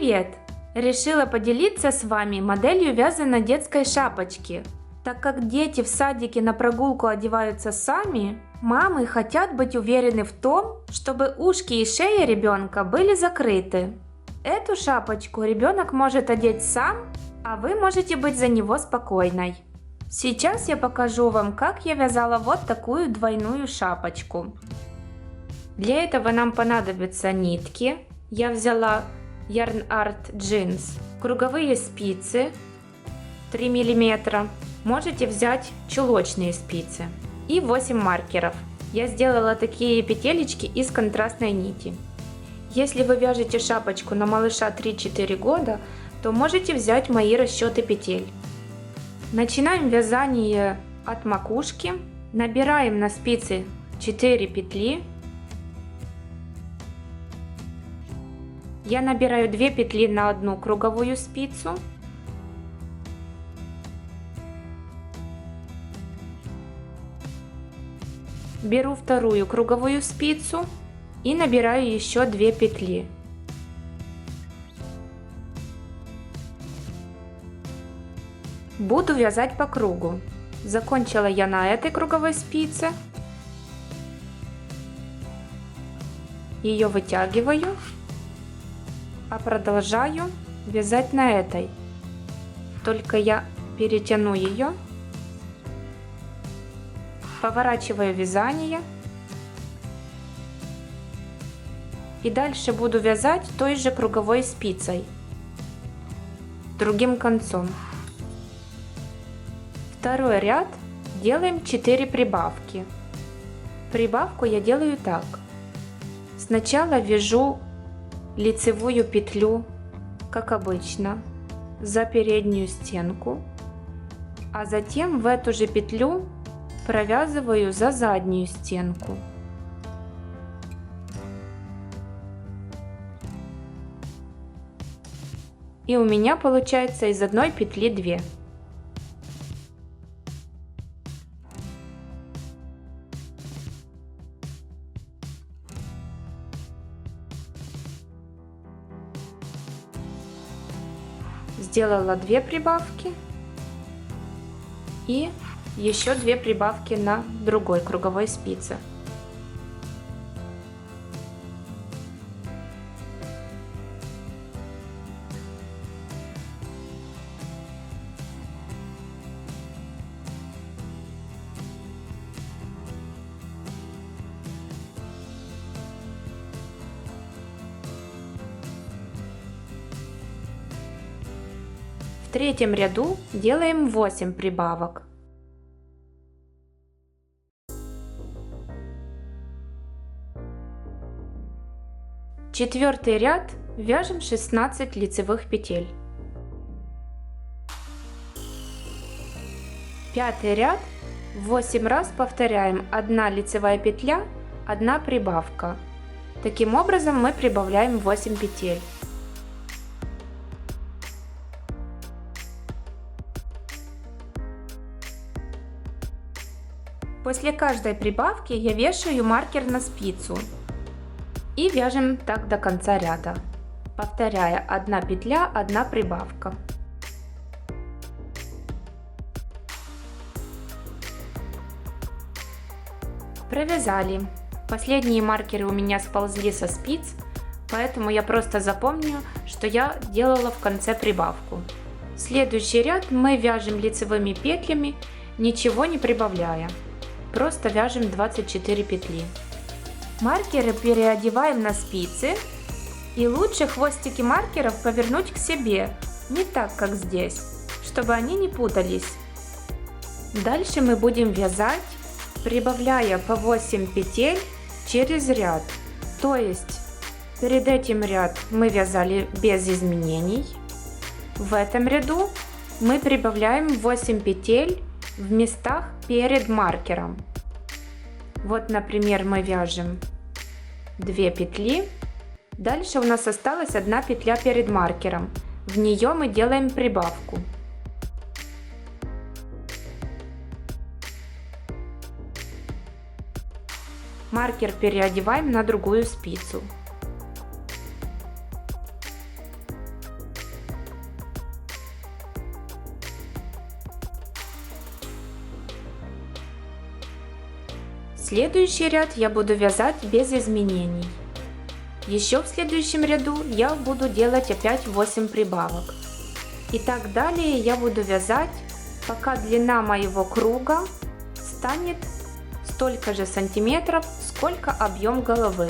Привет! Решила поделиться с вами моделью вязаной детской шапочки. Так как дети в садике на прогулку одеваются сами, мамы хотят быть уверены в том, чтобы ушки и шея ребенка были закрыты. Эту шапочку ребенок может одеть сам, а вы можете быть за него спокойной. Сейчас я покажу вам, как я вязала вот такую двойную шапочку. Для этого нам понадобятся нитки. Я взяла Yarn Art Jeans, круговые спицы 3 мм. Можете взять чулочные спицы и 8 маркеров. Я сделала такие петелечки из контрастной нити. Если вы вяжете шапочку на малыша 3-4 года, то можете взять мои расчеты петель. Начинаем вязание от макушки. Набираем на спицы 4 петли. Я набираю 2 петли на одну круговую спицу. Беру вторую круговую спицу и набираю еще 2 петли. Буду вязать по кругу. Закончила я на этой круговой спице. Ее вытягиваю, а продолжаю вязать на этой. Только я перетяну ее, поворачиваю вязание и дальше буду вязать той же круговой спицей другим концом. Второй ряд делаем 4 прибавки. Прибавку я делаю так. Сначала вяжу лицевую петлю, как обычно, за переднюю стенку, а затем в эту же петлю провязываю за заднюю стенку. И у меня получается из одной петли 2. Сделала 2 прибавки и еще 2 прибавки на другой круговой спице. В третьем ряду делаем 8 прибавок. Четвертый ряд вяжем 16 лицевых петель. Пятый ряд 8 раз повторяем 1 лицевая петля, 1 прибавка. Таким образом мы прибавляем 8 петель. После каждой прибавки я вешаю маркер на спицу и вяжем так до конца ряда, повторяя 1 петля, 1 прибавка. Провязали. Последние маркеры у меня сползли со спиц, поэтому я просто запомню, что я делала в конце прибавку. Следующий ряд мы вяжем лицевыми петлями, ничего не прибавляя. Просто вяжем 24 петли. Маркеры переодеваем на спицы, и лучше хвостики маркеров повернуть к себе, не так как здесь, чтобы они не путались. Дальше мы будем вязать, прибавляя по 8 петель через ряд. То есть перед этим ряд мы вязали без изменений. В этом ряду мы прибавляем 8 петель в местах перед маркером. Вот, например, мы вяжем 2 петли. Дальше у нас осталась 1 петля перед маркером. В нее мы делаем прибавку. Маркер переодеваем на другую спицу. Следующий ряд я буду вязать без изменений. Еще в следующем ряду я буду делать опять 8 прибавок. И так далее я буду вязать, пока длина моего круга станет столько же сантиметров, сколько объем головы.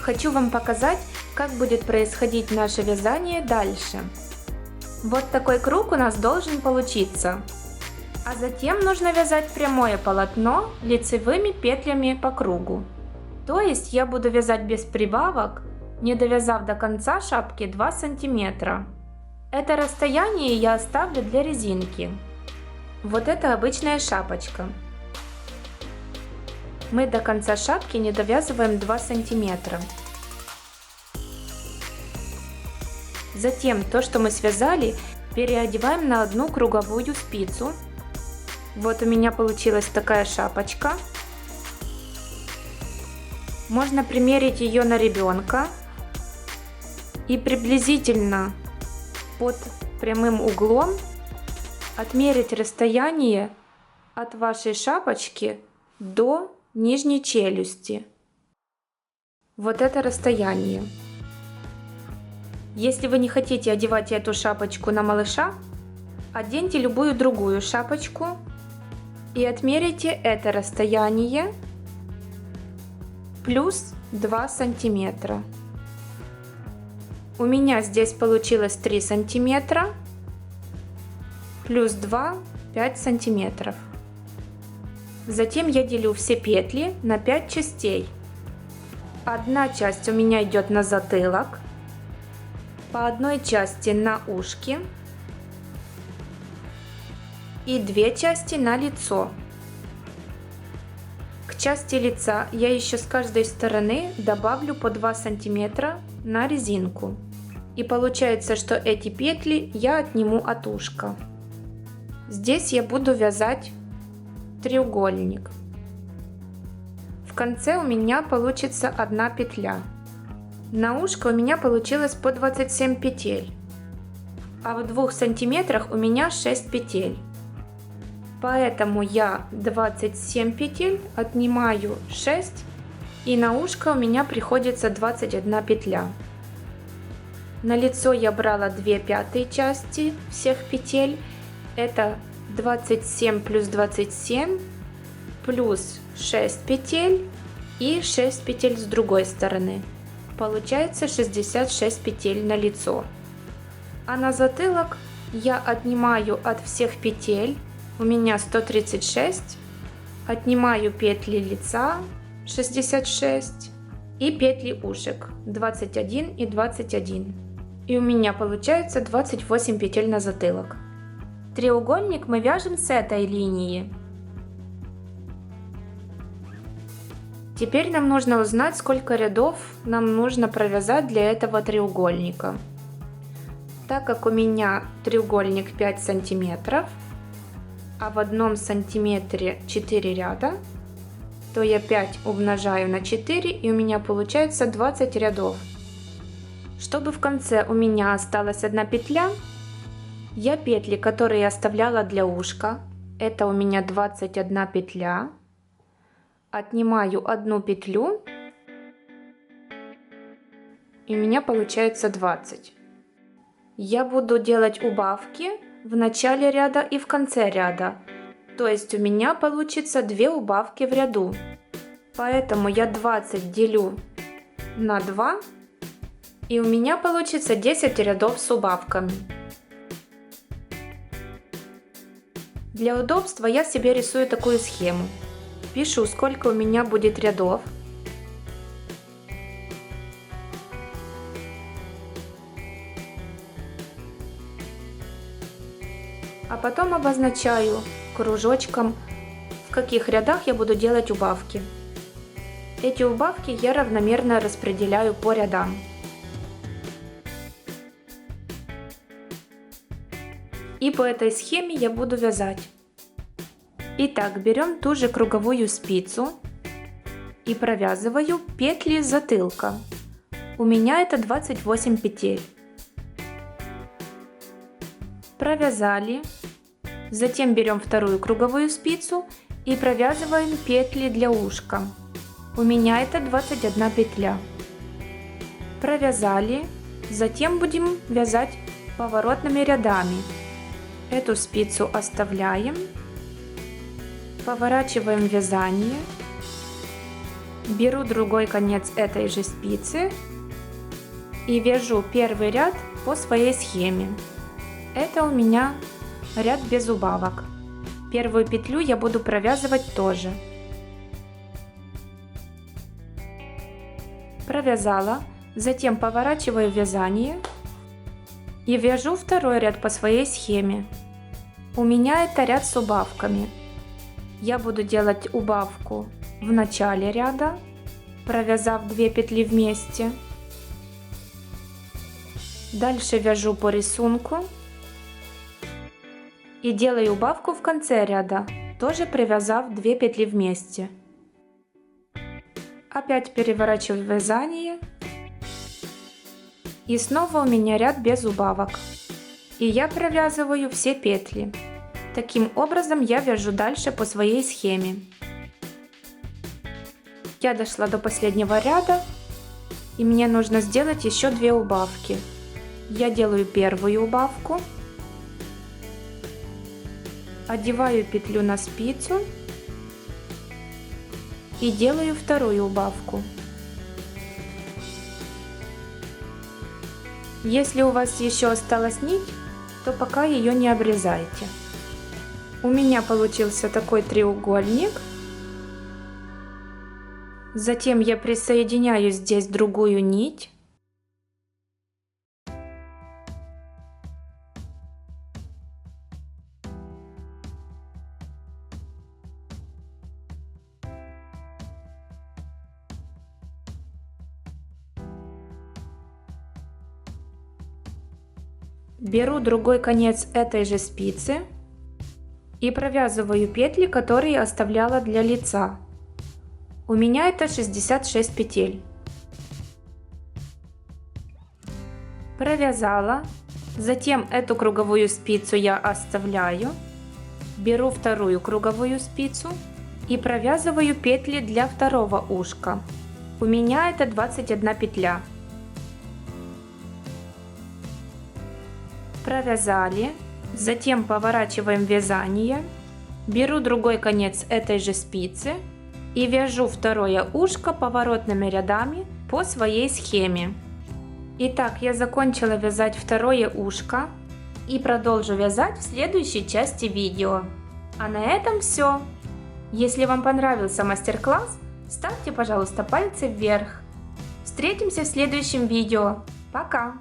Хочу вам показать, как будет происходить наше вязание дальше. Вот такой круг у нас должен получиться. А затем нужно вязать прямое полотно лицевыми петлями по кругу. То есть я буду вязать без прибавок, не довязав до конца шапки 2 сантиметра. Это расстояние я оставлю для резинки. Вот это обычная шапочка. Мы до конца шапки не довязываем 2 сантиметра. Затем то, что мы связали, переодеваем на одну круговую спицу. Вот у меня получилась такая шапочка. Можно примерить ее на ребенка и приблизительно под прямым углом отмерить расстояние от вашей шапочки до нижней челюсти. Вот это расстояние. Если вы не хотите одевать эту шапочку на малыша, оденьте любую другую шапочку и отмерите это расстояние плюс 2 сантиметра. У меня здесь получилось 3 сантиметра, плюс 2, 5 сантиметров. Затем я делю все петли на 5 частей. Одна часть у меня идет на затылок, по одной части на ушки и 2 части на лицо. К части лица я еще с каждой стороны добавлю по 2 сантиметра на резинку. И получается, что эти петли я отниму от ушка. Здесь я буду вязать треугольник. В конце у меня получится 1 петля. На ушко у меня получилось по 27 петель. А в 2 сантиметрах у меня 6 петель. Поэтому я 27 петель отнимаю 6, и на ушко у меня приходится 21 петля. На лицо я брала 2/5 части всех петель. Это 27 плюс 27 плюс 6 петель и 6 петель с другой стороны. Получается 66 петель на лицо. А на затылок я отнимаю от всех петель, у меня 136, отнимаю петли лица 66 и петли ушек 21 и 21. И у меня получается 28 петель на затылок. Треугольник мы вяжем с этой линии. Теперь нам нужно узнать, сколько рядов нам нужно провязать для этого треугольника. Так как у меня треугольник 5 сантиметров, а в 1 сантиметре 4 ряда, то я 5 умножаю на 4, и у меня получается 20 рядов. Чтобы в конце у меня осталась 1 петля, я петли, которые я оставляла для ушка, это у меня 21 петля, отнимаю 1 петлю, и у меня получается 20. Я буду делать убавки в начале ряда и в конце ряда, то есть у меня получится 2 убавки в ряду. Поэтому я 20 делю на 2, и у меня получится 10 рядов с убавками. Для удобства я себе рисую такую схему. Пишу, сколько у меня будет рядов. А потом обозначаю кружочком, в каких рядах я буду делать убавки. Эти убавки я равномерно распределяю по рядам. И по этой схеме я буду вязать. Итак, берем ту же круговую спицу и провязываю петли затылка. У меня это 28 петель. Провязали. Затем берем вторую круговую спицу И провязываем петли для ушка. У меня это 21 петля. Провязали, затем будем вязать поворотными рядами. Эту спицу оставляем, поворачиваем вязание, беру другой конец этой же спицы и вяжу первый ряд по своей схеме. Это у меня ряд без убавок. Первую петлю я буду провязывать тоже. Провязала, затем поворачиваю вязание и вяжу второй ряд по своей схеме. У меня это ряд с убавками. Я буду делать убавку в начале ряда, провязав 2 петли вместе. Дальше вяжу по рисунку и делаю убавку в конце ряда, тоже привязав 2 петли вместе. Опять переворачиваю вязание. И снова у меня ряд без убавок. И я провязываю все петли. Таким образом я вяжу дальше по своей схеме. Я дошла до последнего ряда. И мне нужно сделать еще 2 убавки. Я делаю первую убавку. Одеваю петлю на спицу и делаю вторую убавку. Если у вас еще осталась нить, то пока ее не обрезайте. У меня получился такой треугольник. Затем я присоединяю здесь другую нить. Беру другой конец этой же спицы и провязываю петли, которые оставляла для лица. У меня это 66 петель. Провязала, затем эту круговую спицу я оставляю, беру вторую круговую спицу и провязываю петли для второго ушка. У меня это 21 петля. Провязали, затем поворачиваем вязание, беру другой конец этой же спицы и вяжу второе ушко поворотными рядами по своей схеме. Итак, я закончила вязать второе ушко и продолжу вязать в следующей части видео. А на этом все. Если вам понравился мастер-класс, ставьте, пожалуйста, пальцы вверх. Встретимся в следующем видео. Пока!